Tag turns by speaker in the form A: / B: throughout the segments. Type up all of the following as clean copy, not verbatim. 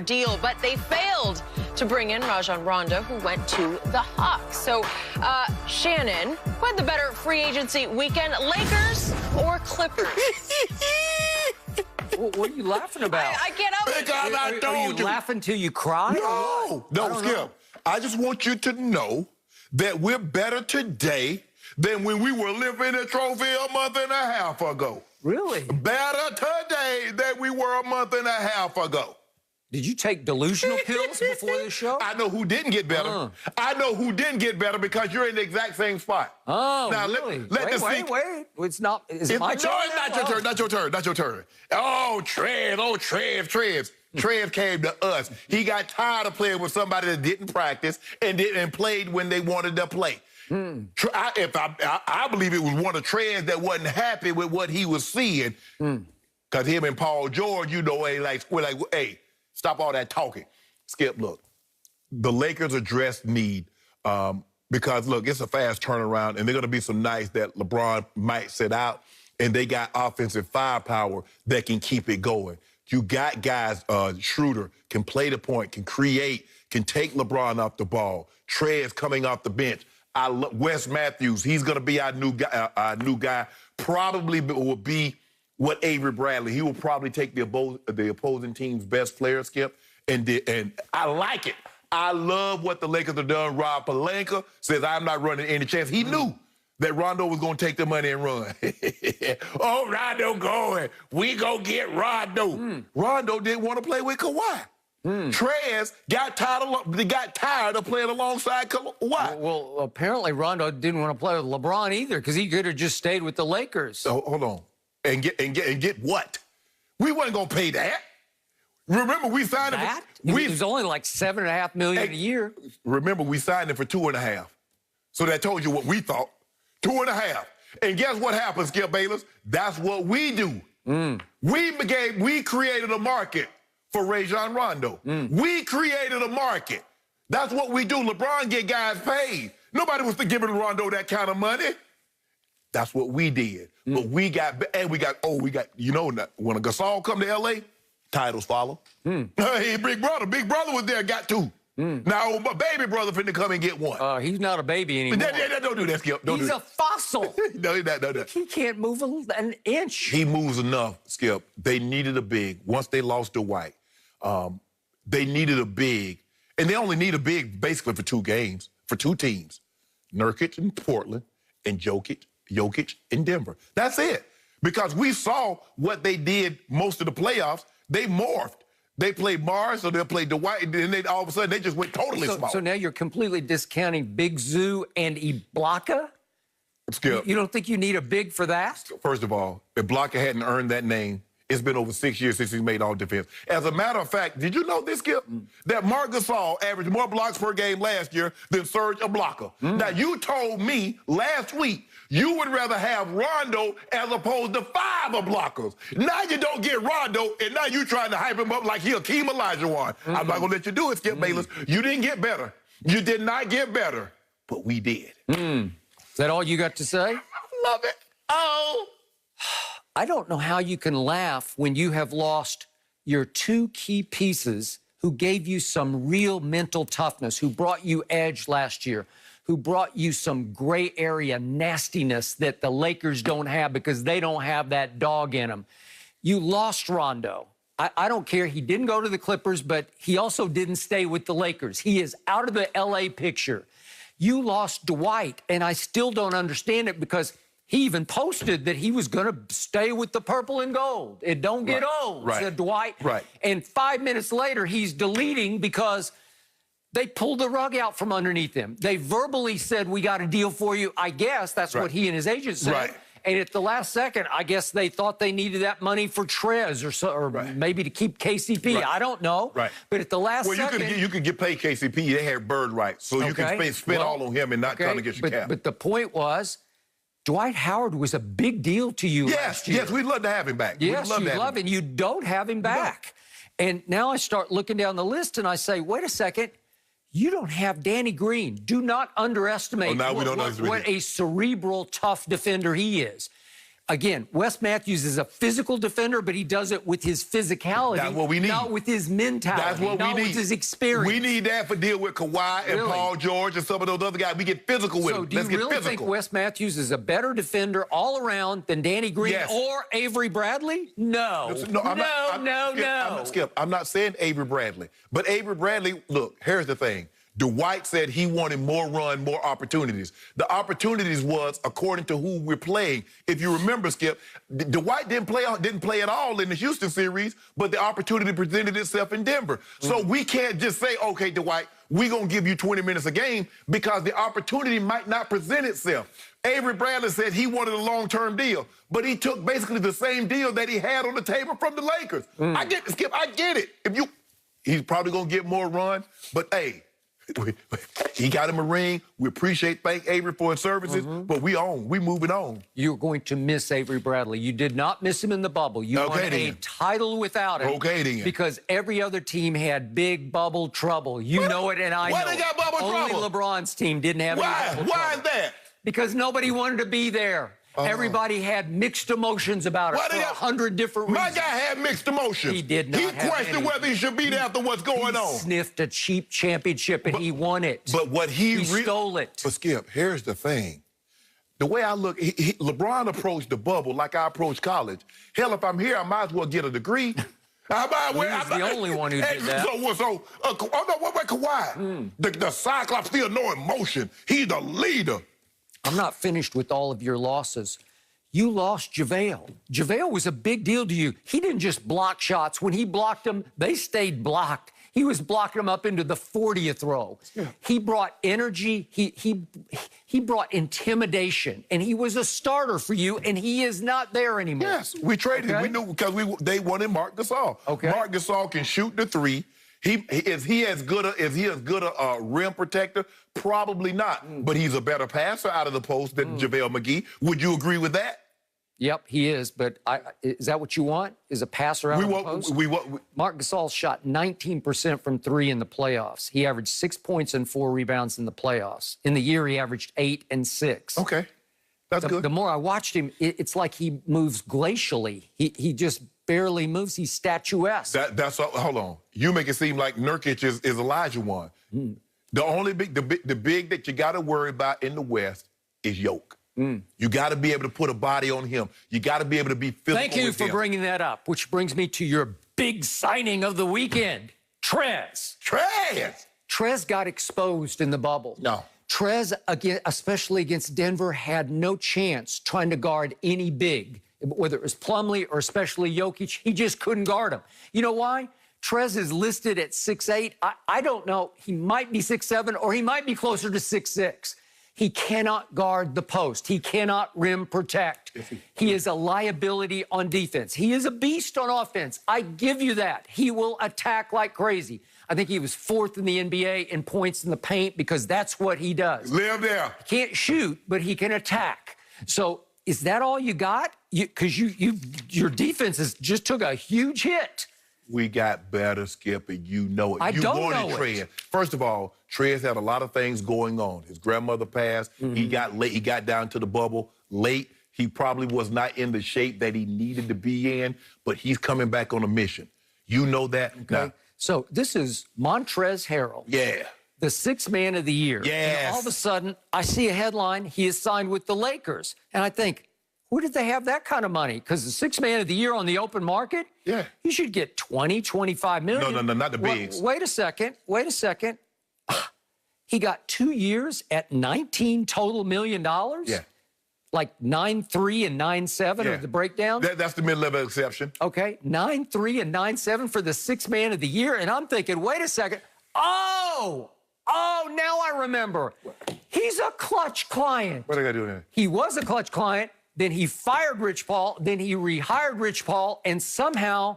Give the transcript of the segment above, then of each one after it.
A: deal, but they failed to bring in Rajon Rondo, who went to the Hawks. So, Shannon, who had the better free agency weekend, Lakers or Clippers?
B: What are you laughing about?
A: I can't help it.
C: Because I told
B: you laughing till you cry?
C: No, Skip. I just want you to know that we're better today than when we were living a trophy a month and a half ago.
B: Really?
C: Better today than we were a month and a half ago.
B: Did you take delusional pills before the show?
C: I know who didn't get better. I know who didn't get better because you're in the exact same spot.
B: Oh,
C: now,
B: really?
C: Wait.
B: It's not. Is it my turn?
C: No, it's not your turn. Not your turn. Not your turn. Oh, Trev. Oh, Trev. Trev came to us. He got tired of playing with somebody that didn't practice and played when they wanted to play. I believe it was one of Trez that wasn't happy with what he was seeing. Because him and Paul George, you know, we're like, hey, stop all that talking. Skip, look, the Lakers address need because, look, it's a fast turnaround, and they're going to be some nights that LeBron might sit out, and they got offensive firepower that can keep it going. You got guys, Schroeder can play the point, can create, can take LeBron off the ball. Trez coming off the bench. Wes Matthews, he's going to be our new guy. Probably will be what Avery Bradley. He will probably take the opposing team's best player, Skip. And I like it. I love what the Lakers have done. Rob Pelinka says, I'm not running any chance. He knew that Rondo was going to take the money and run. Oh, Rondo going. We go get Rondo. Rondo didn't want to play with Kawhi. Trez got tired of playing alongside Kawhi.
B: Well, apparently Rondo didn't want to play with LeBron either because he could have just stayed with the Lakers.
C: So hold on, and get what? We wasn't gonna pay that. Remember, we signed him.
B: That? It was only like $7.5 million a year.
C: Remember, we signed him for $2.5. So that told you what we thought. $2.5. And guess what happened, Skip Bayless? That's what we do. We created a market for Rajon Rondo. We created a market. That's what we do. LeBron get guys paid. Nobody was giving Rondo that kind of money. That's what we did. But we got, you know, when a Gasol come to L.A., titles follow. Hey, Big Brother was there, got two. Now, my baby brother finna come and get one.
B: He's not a baby anymore.
C: Don't do that, Skip.
B: He's a fossil.
C: No.
B: He can't move an inch.
C: He moves enough, Skip. They needed a big. Once they lost Dwight, they needed a big. And they only need a big basically for 2 games, for 2 teams. Nurkic in Portland and Jokic in Denver. That's it. Because we saw what they did most of the playoffs. They morphed. They played Mars, so they'll play Dwight, and then all of a sudden they just went totally small.
B: So now you're completely discounting Big Zoo and Ibaka?
C: Skip.
B: You don't think you need a big for that?
C: First of all, if Ibaka hadn't earned that name, it's been over 6 years since he's made all defense. As a matter of fact, did you know this, Skip? That Marc Gasol averaged more blocks per game last year than Serge Ibaka. Now, you told me last week you would rather have Rondo as opposed to 5 blockers. Now you don't get Rondo, and now you trying to hype him up like he Hakeem Olajuwon. I'm not going to let you do it, Skip Bayless. You didn't get better. You did not get better, but we did.
B: Is that all you got to say?
C: Love it. Oh.
B: I don't know how you can laugh when you have lost your 2 key pieces who gave you some real mental toughness, who brought you edge last year, who brought you some gray area nastiness that the Lakers don't have because they don't have that dog in them. You lost Rondo. I don't care. He didn't go to the Clippers, but he also didn't stay with the Lakers. He is out of the L.A. picture. You lost Dwight, and I still don't understand it because he even posted that he was going to stay with the purple and gold. It don't get old, said Dwight. And 5 minutes later, he's deleting because they pulled the rug out from underneath him. They verbally said, we got a deal for you. I guess that's what he and his agent said. And at the last second, I guess they thought they needed that money for Trez or maybe to keep KCP. I don't know. But at the last second...
C: you could get paid KCP. They had bird rights. So you can spend all on him and not trying to get your cap.
B: But the point was, Dwight Howard was a big deal to you last year.
C: Yes, we'd love to have him back.
B: Yes, you'd love him. You don't have him back. And now I start looking down the list and I say, wait a second, you don't have Danny Green. Do not underestimate what a cerebral, tough defender he is. Again, Wes Matthews is a physical defender, but he does it with his physicality.
C: That's what we need.
B: Not with his mentality.
C: That's what we need.
B: Not with his experience.
C: We need that for deal with Kawhi and Paul George and some of those other guys. We get physical with them.
B: So do you really think Wes Matthews is a better defender all around than Danny Green or Avery Bradley? No.
C: Skip, I'm not saying Avery Bradley. But Avery Bradley, look, here's the thing. Dwight said he wanted more run, more opportunities. The opportunities was according to who we're playing. If you remember, Skip, Dwight didn't play at all in the Houston series, but the opportunity presented itself in Denver. So we can't just say, okay, Dwight, we're going to give you 20 minutes a game because the opportunity might not present itself. Avery Bradley said he wanted a long-term deal, but he took basically the same deal that he had on the table from the Lakers. I get it, Skip, I get it. He's probably going to get more run, but hey, he got him a ring. We thank Avery for his services, but we moving on.
B: You're going to miss Avery Bradley. You did not miss him in the bubble. You won a title without him.
C: Okay, then.
B: Because every other team had big bubble trouble. You know it, and I know it.
C: Why they got bubble trouble?
B: Only LeBron's team didn't have any bubble trouble.
C: Why is that?
B: Because nobody wanted to be there. Everybody had mixed emotions about it for 100 different reasons.
C: My guy had mixed emotions.
B: He did not.
C: He questioned whether he should be there after what's going on.
B: He sniffed a cheap championship and he won it.
C: But what he
B: stole it.
C: But Skip, here's the thing. The way I look, LeBron approached the bubble like I approached college. Hell, if I'm here, I might as well get a degree.
B: He's the only one who did that.
C: What about Kawhi? The Cyclops still no emotion. He's the leader.
B: I'm not finished with all of your losses. You lost JaVale. JaVale was a big deal to you. He didn't just block shots. When he blocked them, they stayed blocked. He was blocking them up into the 40th row. Yeah. He brought energy. He brought intimidation, and he was a starter for you, and he is not there anymore.
C: Yes, we traded him. We knew because they wanted Marc Gasol.
B: Okay.
C: Marc Gasol can shoot the three. Is he as good a rim protector? Probably not. But he's a better passer out of the post than JaVale McGee. Would you agree with that?
B: Yep, he is. But is that what you want? Is a passer out of the post? Marc Gasol shot 19% from three in the playoffs. He averaged 6 points and 4 rebounds in the playoffs. In the year, he averaged 8 and 6.
C: Okay, that's good.
B: The more I watched him, it's like he moves glacially. He just barely moves. He's statuesque.
C: Hold on. You make it seem like Nurkic is Elijah one. The only big that you got to worry about in the West is Yoke. You got to be able to put a body on him. You got to be able to be physical.
B: Thank you for bringing that up, which brings me to your big signing of the weekend, Trez. Trez got exposed in the bubble.
C: No.
B: Trez, again, especially against Denver, had no chance trying to guard any big. Whether it was Plumlee or especially Jokic, he just couldn't guard him. You know why? Trez is listed at 6'8". I don't know. He might be 6'7", or he might be closer to 6'6". He cannot guard the post. He cannot rim protect. He is a liability on defense. He is a beast on offense. I give you that. He will attack like crazy. I think he was 4th in the NBA in points in the paint because that's what he does.
C: Live there.
B: He can't shoot, but he can attack. So is that all you got? Because your defense just took a huge hit.
C: We got better, Skip, and you know it.
B: I don't know
C: Trez. First of all, Trez had a lot of things going on. His grandmother passed. He got late. He got down to the bubble late. He probably was not in the shape that he needed to be in, but he's coming back on a mission. You know that.
B: Okay. Now, so this is Montrezl Harrell.
C: Yeah.
B: The 6th man of the year.
C: Yes.
B: And all of a sudden, I see a headline, he is signed with the Lakers. And I think, who did they have that kind of money? Because the 6th man of the year on the open market?
C: Yeah.
B: You should get 20, 25 million.
C: No, not the bigs.
B: Wait a second. He got 2 years at $19 total million?
C: Yeah.
B: Like 9.3 and 9.7 are the breakdown?
C: That's the mid-level exception.
B: Okay, 9.3 and 9.7 for the 6th man of the year. And I'm thinking, wait a second. Oh, now I remember. He's a clutch client.
C: What did I do here?
B: He was a clutch client. Then he fired Rich Paul. Then he rehired Rich Paul. And somehow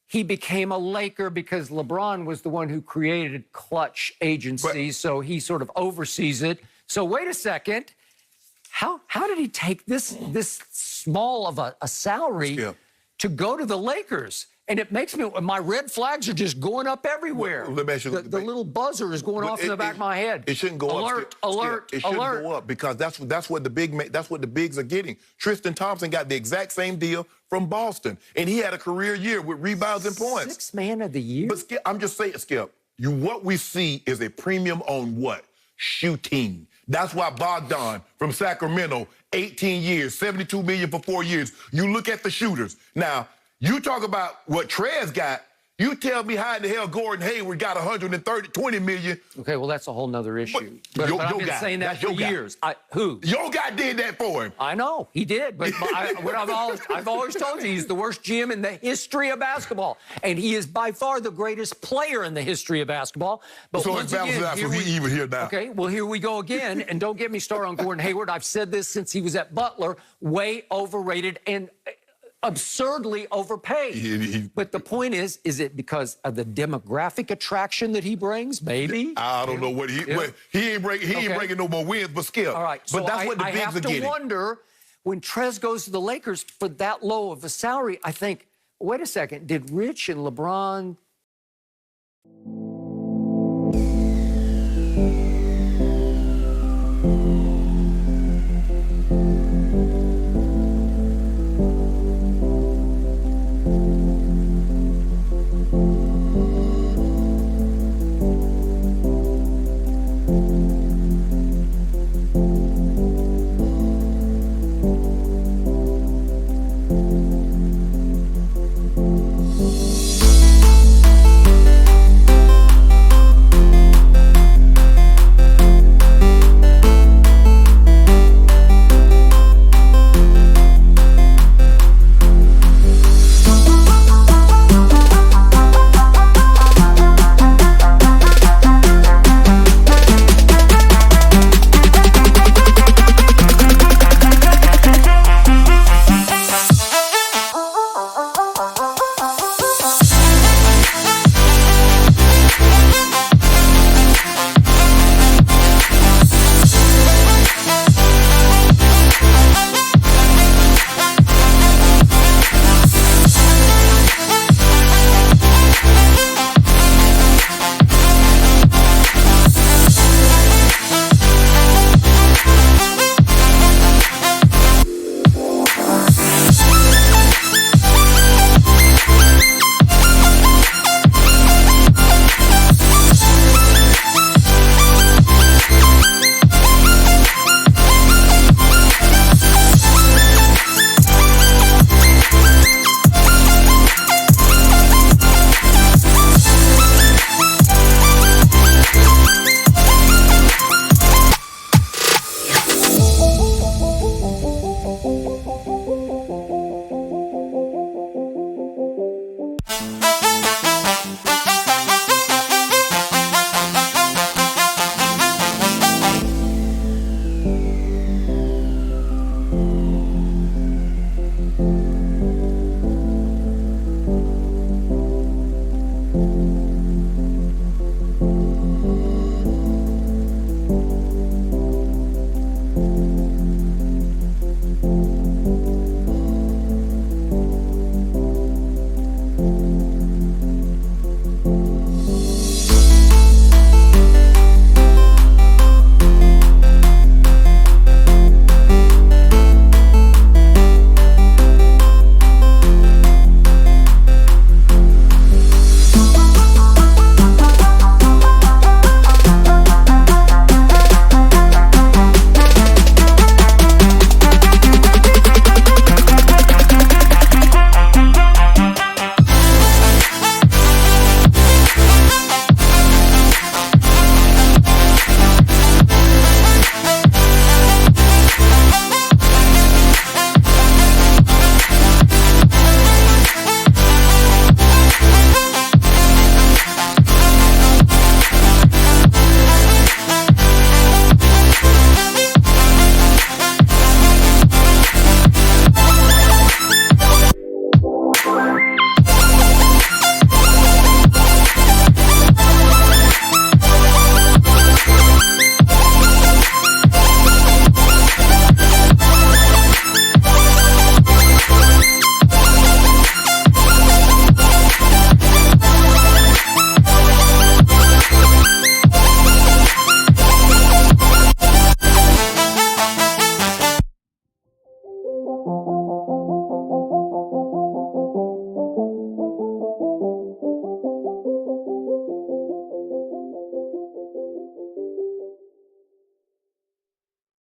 B: he became a Laker because LeBron was the one who created Clutch Agency. So he sort of oversees it. So wait a second. How did he take this small of a salary to go to the Lakers. And it makes me, my red flags are just going up everywhere.
C: Well, let me ask you,
B: the little buzzer is going off in the back of my head.
C: It shouldn't go
B: up. Alert!
C: It shouldn't go up because that's what the bigs are getting. Tristan Thompson got the exact same deal from Boston, and he had a career year with rebounds and points.
B: Sixth man of the year.
C: But Skip, I'm just saying, Skip, what we see is a premium on what? Shooting. That's why Bogdan from Sacramento, 18 years, $72 million for 4 years. You look at the shooters. Now, you talk about what Trez got. You tell me how in the hell Gordon Hayward got $20 million.
B: Okay, well, that's a whole nother issue. But I've been saying that for years. Who?
C: Your guy did that for him.
B: I know, he did. But I've always told you, he's the worst GM in the history of basketball. And he is by far the greatest player in the history of basketball. But
C: so it balances out, so he even here now.
B: Okay, well, here we go again. And don't get me started on Gordon Hayward. I've said this since he was at Butler. Way overrated and absurdly overpaid. But the point is it because of the demographic attraction that he brings? Maybe.
C: I don't know what he ain't bringing no more wins, but Skip.
B: All right,
C: but that's what the bigs are getting.
B: I have to wonder, when Trez goes to the Lakers for that low of a salary, I think, wait a second, did Rich and LeBron